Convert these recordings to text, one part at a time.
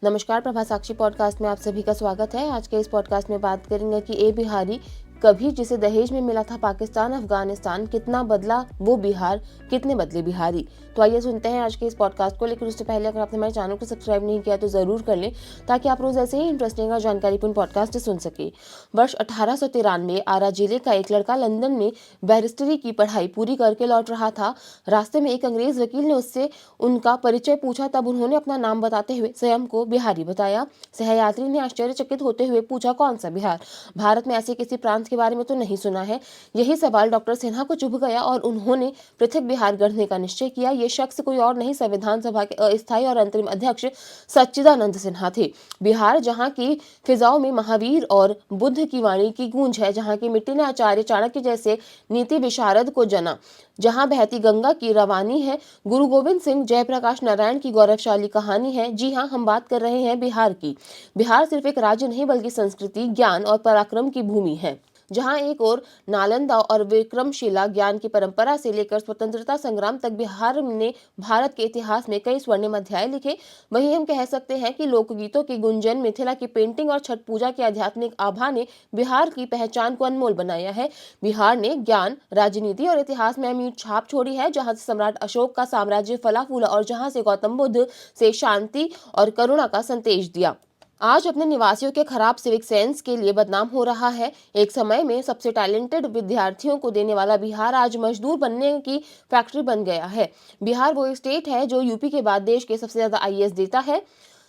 नमस्कार, प्रभा साक्षी पॉडकास्ट में आप सभी का स्वागत है। आज के इस पॉडकास्ट में बात करेंगे कि ए बिहारी कभी जिसे दहेज में मिला था पाकिस्तान अफगानिस्तान, कितना बदला वो बिहार, कितने बदले बिहारी। तो आइए सुनते हैं आज के इस पॉडकास्ट को। लेकिन उससे पहले अगर आपने हमारे चैनल को सब्सक्राइब नहीं किया तो जरूर कर लें, ताकि आप रोज ऐसे ही इंटरेस्टिंग और जानकारीपूर्ण पॉडकास्ट सुन सके। वर्ष 1893 आरा जिले का एक लड़का लंदन में बैरिस्टरी की पढ़ाई पूरी करके लौट रहा था। रास्ते में एक अंग्रेज वकील ने उससे उनका परिचय पूछा, तब उन्होंने अपना नाम बताते हुए स्वयं को बिहारी बताया। सहयात्री ने आश्चर्यचकित होते हुए पूछा, कौन सा बिहार? भारत में ऐसे किसी प्रांत के बारे में तो नहीं सुना है। यही सवाल डॉक्टर सिन्हा को चुभ गया और उन्होंने पृथक बिहार गढ़ने का निश्चय किया। ये शख्स कोई और नहीं, संविधान सभा के अस्थायी और अंतरिम अध्यक्ष सच्चिदानंद सिन्हा थे। बिहार जहाँ की फिजाओं में महावीर और बुद्ध की वाणी की गूंज है, जहाँ की मिट्टी ने आचार्य चाणक्य जैसे नीति विशारद को जना, जहाँ बहती गंगा की रवानी है, गुरु गोविंद सिंह जयप्रकाश नारायण की गौरवशाली कहानी है। जी हाँ, हम बात कर रहे हैं बिहार की। बिहार सिर्फ एक राज्य नहीं, बल्कि संस्कृति, ज्ञान और पराक्रम की भूमि है। जहां एक और नालंदा और विक्रमशिला ज्ञान की परंपरा से लेकर स्वतंत्रता संग्राम तक बिहार ने भारत के इतिहास में कई स्वर्णिम अध्याय लिखे, वहीं हम कह सकते हैं कि लोकगीतों की गुंजन, मिथिला की पेंटिंग और छठ पूजा की आध्यात्मिक आभा ने बिहार की पहचान को अनमोल बनाया है। बिहार ने ज्ञान, राजनीति और इतिहास में अमीर छाप छोड़ी है, जहां से सम्राट अशोक का साम्राज्य फला फूला और जहां से गौतम बुद्ध से शांति और करुणा का संदेश दिया। आज अपने निवासियों के खराब सिविक सेंस के लिए बदनाम हो रहा है। एक समय में सबसे टैलेंटेड विद्यार्थियों को देने वाला बिहार आज मजदूर बनने की फैक्ट्री बन गया है। बिहार वो स्टेट है जो यूपी के बाद देश के सबसे ज्यादा आईएएस देता है।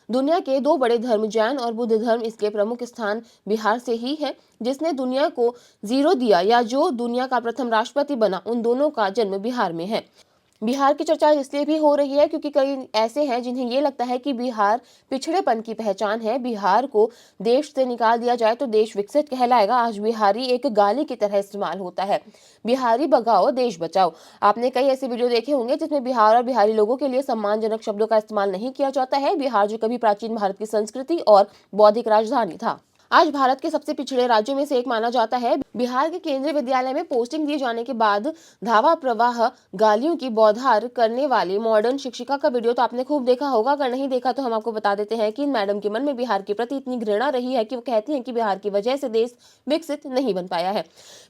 दुनिया के दो बड़े धर्म, जैन और बुद्ध धर्म, इसके प्रमुख स्थान बिहार से ही है। जिसने दुनिया को जीरो दिया या जो दुनिया का प्रथम राष्ट्रपति बना, उन दोनों का जन्म बिहार में है। बिहार की चर्चा इसलिए भी हो रही है क्योंकि कई ऐसे हैं जिन्हें ये लगता है कि बिहार पिछड़ेपन की पहचान है। बिहार को देश से निकाल दिया जाए तो देश विकसित कहलाएगा। आज बिहारी एक गाली की तरह इस्तेमाल होता है। बिहारी भगाओ देश बचाओ। आपने कई ऐसे वीडियो देखे होंगे जिसमें बिहार और बिहारी लोगों के लिए सम्मानजनक शब्दों का इस्तेमाल नहीं किया जाता है। बिहार जो कभी प्राचीन भारत की संस्कृति और बौद्धिक राजधानी था, आज भारत के सबसे पिछड़े राज्यों में से एक माना जाता है। बिहार के केंद्रीय विद्यालय में पोस्टिंग दिए जाने के बाद धावा प्रवाह गालियों की बौछार करने वाली मॉडर्न शिक्षिका का वीडियो तो आपने खूब देखा होगा। अगर नहीं देखा तो हम आपको बता देते हैं कि इन मैडम के मन में बिहार के प्रति इतनी घृणा रही है कि वो कहती हैं कि बिहार की वजह से देश विकसित नहीं बन पाया है।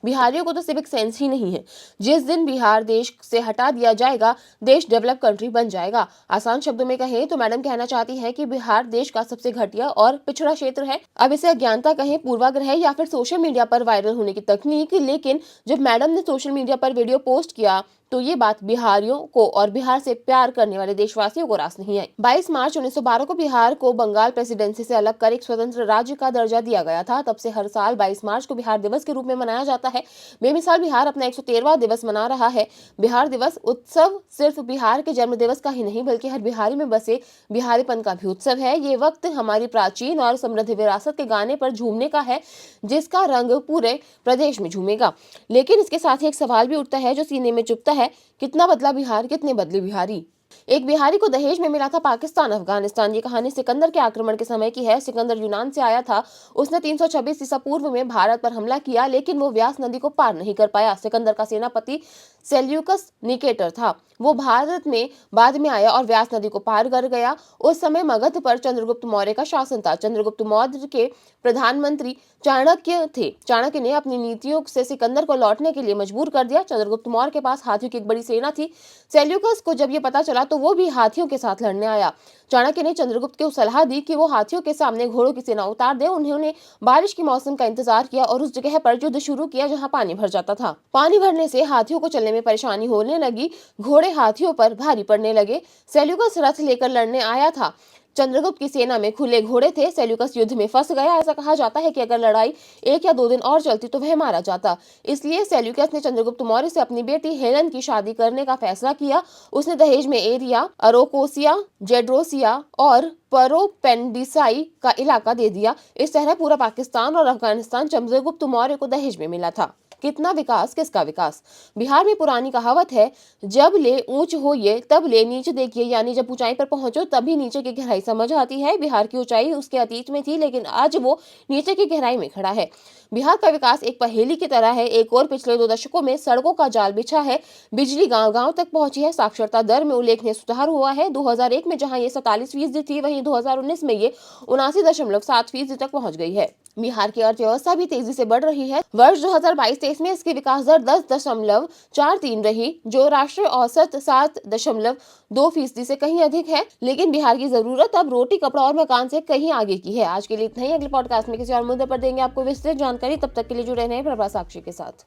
बिहारियों को तो सिविक सेंस ही नहीं है। जिस दिन बिहार देश से हटा दिया जाएगा, देश डेवलप कंट्री बन जाएगा। आसान शब्दों में कहें तो मैडम कहना चाहती है कि बिहार देश का सबसे घटिया और पिछड़ा क्षेत्र है। अब इसे अज्ञानता कहें, पूर्वाग्रह या फिर सोशल मीडिया पर वायरल होने की तकनीक, लेकिन जब मैडम ने सोशल मीडिया पर वीडियो पोस्ट किया तो ये बात बिहारियों को और बिहार से प्यार करने वाले देशवासियों को रास नहीं आई। 22 मार्च 1912 को बिहार को बंगाल प्रेसिडेंसी से अलग कर एक स्वतंत्र राज्य का दर्जा दिया गया था। तब से हर साल 22 मार्च को बिहार दिवस के रूप में मनाया जाता है। बेमिसाल बिहार अपना 113वां दिवस मना रहा है। बिहार दिवस उत्सव सिर्फ बिहार के जन्म दिवस का ही नहीं, बल्कि हर बिहारी में बसे बिहारीपन का भी उत्सव है। ये वक्त हमारी प्राचीन और समृद्ध विरासत के गाने पर झूमने का है, जिसका रंग पूरे प्रदेश में झूमेगा। लेकिन इसके साथ ही एक सवाल भी उठता है जो सीने में चुभता है, कितना बदला बिहार, कितने बदले बिहारी। एक बिहारी को दहेज में मिला था पाकिस्तान अफगानिस्तान। ये कहानी सिकंदर के आक्रमण के समय की है। सिकंदर यूनान से आया था। उसने 326 ईसा पूर्व में भारत पर हमला किया, लेकिन वो व्यास नदी को पार नहीं कर पाया। सिकंदर का सेनापति सेल्यूकस निकेटर था। वो भारत में बाद में आया और व्यास नदी को पार कर गया। उस समय मगध पर चंद्रगुप्त मौर्य का शासन था। चंद्रगुप्त मौर्य के प्रधानमंत्री चाणक्य थे। चाणक्य ने अपनी नीतियों से सिकंदर को लौटने के लिए मजबूर कर दिया। चंद्रगुप्त मौर्य के पास हाथियों की एक बड़ी सेना थी। सेल्यूकस को जब ये पता चला तो वो भी हाथियों के साथ लड़ने आया। चाणक्य ने चंद्रगुप्त को सलाह दी कि वो हाथियों के सामने घोड़ों की सेना उतार दे। उन्होंने बारिश के मौसम का इंतजार किया और उस जगह पर युद्ध शुरू किया जहां पानी भर जाता था। पानी भरने से हाथियों को चलने में परेशानी होने लगी। घोड़े हाथियों पर भारी पड़ने लगे। सेल्यूकस रथ लेकर लड़ने आया था। चंद्रगुप्त की सेना में खुले घोड़े थे। सेल्यूकस युद्ध में फंस गया। ऐसा कहा जाता है कि अगर लड़ाई 1 या 2 दिन और चलती तो वह मारा जाता। इसलिए सेल्यूकस ने चंद्रगुप्त मौर्य से अपनी बेटी हेलेन की शादी करने का फैसला किया। उसने दहेज में एरिया, अरोकोसिया, जेड्रोसिया और परोपेंडिसाई का इलाका दे दिया। इस तरह पूरा पाकिस्तान और अफगानिस्तान चंद्रगुप्त मौर्य को दहेज में मिला था। कितना विकास, किसका विकास। बिहार में पुरानी कहावत है, जब ले ऊंच हो ये तब ले नीचे देखिए, यानी जब ऊंचाई पर पहुंचो तभी नीचे की गहराई समझ आती है। बिहार की ऊंचाई उसके अतीत में थी, लेकिन आज वो नीचे की गहराई में खड़ा है। बिहार का विकास एक पहेली की तरह है। एक और पिछले 2 दशकों में सड़कों का जाल बिछा है, बिजली गांव-गांव तक पहुंची है, साक्षरता दर में उल्लेखनीय सुधार हुआ है। 2001 में जहां ये 47% थी, वहीं 2019 में ये 79.7% तक पहुंच गई है। बिहार की अर्थव्यवस्था भी तेजी से बढ़ रही है। वर्ष 2022-23 में इसकी विकास दर 10.43 रही, जो राष्ट्रीय औसत 7.2% से कहीं अधिक है। लेकिन बिहार की जरूरत अब रोटी, कपड़ा और मकान से कहीं आगे की है। आज के लिए इतना ही। अगले पॉडकास्ट में किसी और मुद्दे पर देंगे आपको विस्तृत जानकारी। तब तक के लिए जुड़े रहें प्रभा साक्षी के साथ।